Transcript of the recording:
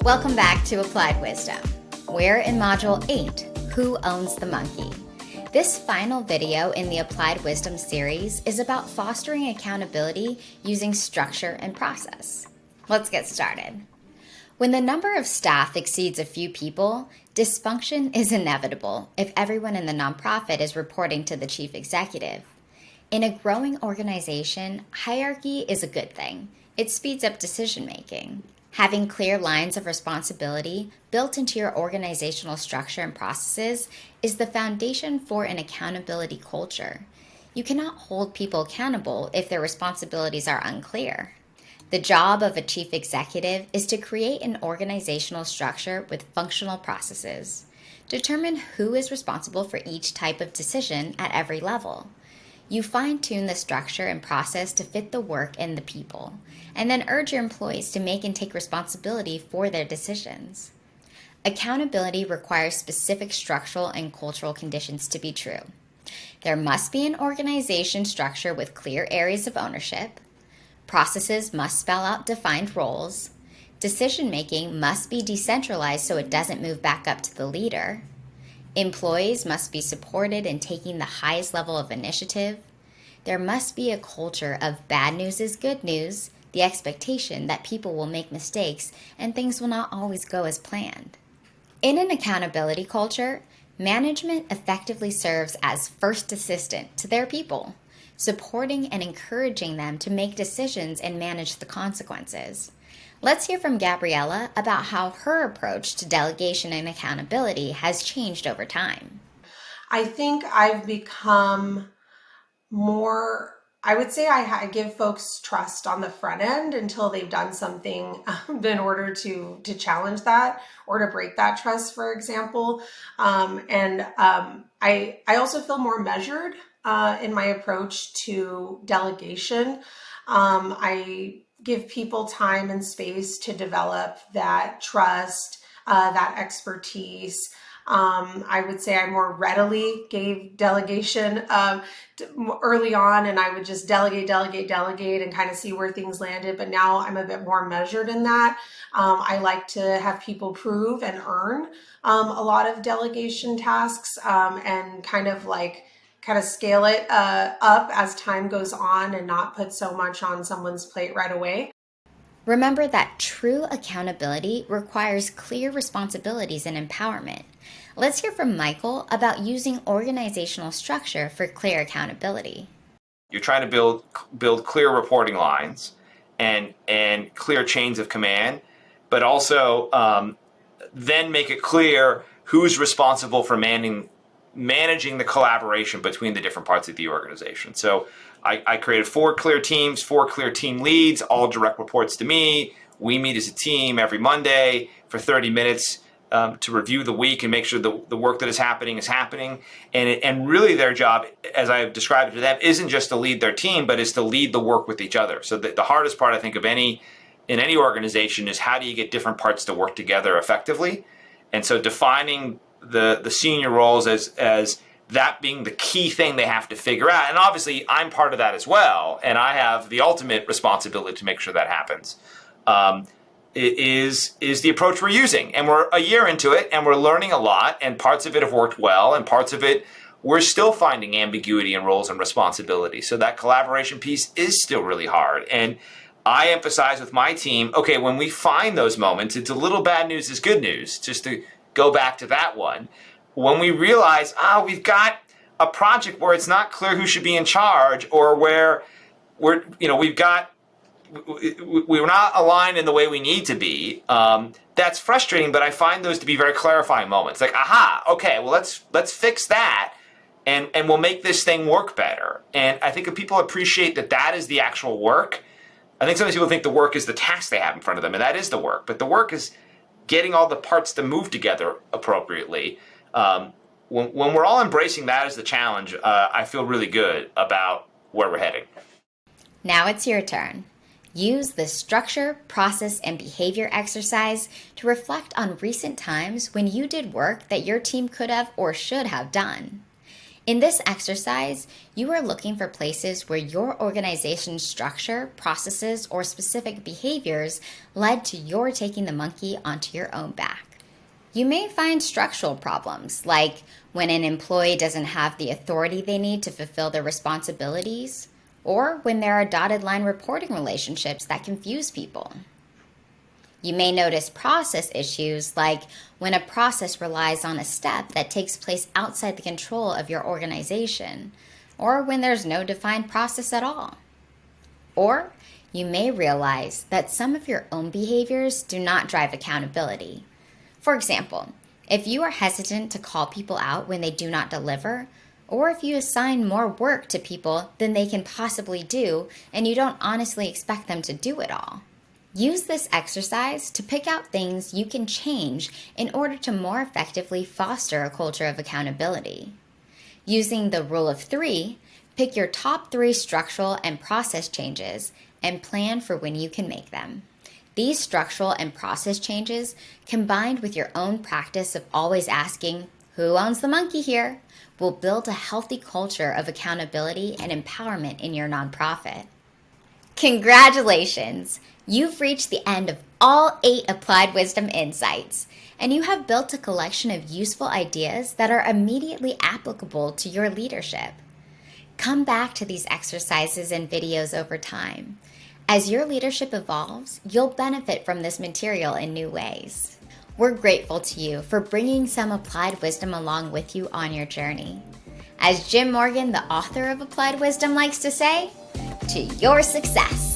Welcome back to Applied Wisdom. We're in Module 8, Who Owns the Monkey? This final video in the Applied Wisdom series is about fostering accountability using structure and process. Let's get started. When the number of staff exceeds a few people, dysfunction is inevitable if everyone in the nonprofit is reporting to the chief executive. In a growing organization, hierarchy is a good thing. It speeds up decision-making. Having clear lines of responsibility built into your organizational structure and processes is the foundation for an accountability culture. You cannot hold people accountable if their responsibilities are unclear. The job of a chief executive is to create an organizational structure with functional processes. Determine who is responsible for each type of decision at every level. You fine-tune the structure and process to fit the work and the people, and then urge your employees to make and take responsibility for their decisions. Accountability requires specific structural and cultural conditions to be true. There must be an organization structure with clear areas of ownership. Processes must spell out defined roles. Decision-making must be decentralized so it doesn't move back up to the leader. Employees must be supported in taking the highest level of initiative. There must be a culture of bad news is good news, the expectation that people will make mistakes and things will not always go as planned. In an accountability culture, management effectively serves as first assistant to their people, supporting and encouraging them to make decisions and manage the consequences. Let's hear from Gabriella about how her approach to delegation and accountability has changed over time. I think I've become more, I would say I give folks trust on the front end until they've done something in order to challenge that or to break that trust, for example. I also feel more measured in my approach to delegation. I give people time and space to develop that trust, that expertise. I would say I more readily gave delegation early on, and I would just delegate and kind of see where things landed. But now I'm a bit more measured in that. I like to have people prove and earn a lot of delegation tasks and kind of scale it up as time goes on and not put so much on someone's plate right away. Remember that true accountability requires clear responsibilities and empowerment. Let's hear from Michael about using organizational structure for clear accountability. You're trying to build clear reporting lines and clear chains of command, but also then make it clear who's responsible for managing the collaboration between the different parts of the organization. So I created 4 clear teams, 4 clear team leads, all direct reports to me. We meet as a team every Monday for 30 minutes to review the week and make sure the work that is happening. And really their job, as I've described it to them, isn't just to lead their team, but is to lead the work with each other. So the hardest part, I think, in any organization is how do you get different parts to work together effectively? And so defining the senior roles as that being the key thing they have to figure out. And obviously, I'm part of that as well, and I have the ultimate responsibility to make sure that happens. Is the approach we're using. And we're a year into it, and we're learning a lot, and parts of it have worked well, and parts of it, we're still finding ambiguity in roles and responsibility. So that collaboration piece is still really hard. And I emphasize with my team, okay, when we find those moments, it's a little bad news is good news, just to go back to that one. When we realize, we've got a project where it's not clear who should be in charge, or where we're not aligned in the way we need to be, that's frustrating, but I find those to be very clarifying moments. Like, okay, well, let's fix that, and we'll make this thing work better. And I think if people appreciate that is the actual work, I think sometimes people think the work is the task they have in front of them, and that is the work. But the work is getting all the parts to move together appropriately. When we're all embracing that as the challenge, I feel really good about where we're heading. Now it's your turn. Use the structure, process, and behavior exercise to reflect on recent times when you did work that your team could have or should have done. In this exercise, you are looking for places where your organization's structure, processes, or specific behaviors led to your taking the monkey onto your own back. You may find structural problems, like when an employee doesn't have the authority they need to fulfill their responsibilities, or when there are dotted line reporting relationships that confuse people. You may notice process issues, like when a process relies on a step that takes place outside the control of your organization, or when there's no defined process at all. Or you may realize that some of your own behaviors do not drive accountability. For example, if you are hesitant to call people out when they do not deliver, or if you assign more work to people than they can possibly do and you don't honestly expect them to do it all. Use this exercise to pick out things you can change in order to more effectively foster a culture of accountability. Using the rule of 3, pick your top 3 structural and process changes and plan for when you can make them. These structural and process changes, combined with your own practice of always asking, "Who owns the monkey here?" will build a healthy culture of accountability and empowerment in your nonprofit. Congratulations! You've reached the end of all 8 Applied Wisdom Insights, and you have built a collection of useful ideas that are immediately applicable to your leadership. Come back to these exercises and videos over time. As your leadership evolves, you'll benefit from this material in new ways. We're grateful to you for bringing some applied wisdom along with you on your journey. As Jim Morgan, the author of Applied Wisdom, likes to say, to your success.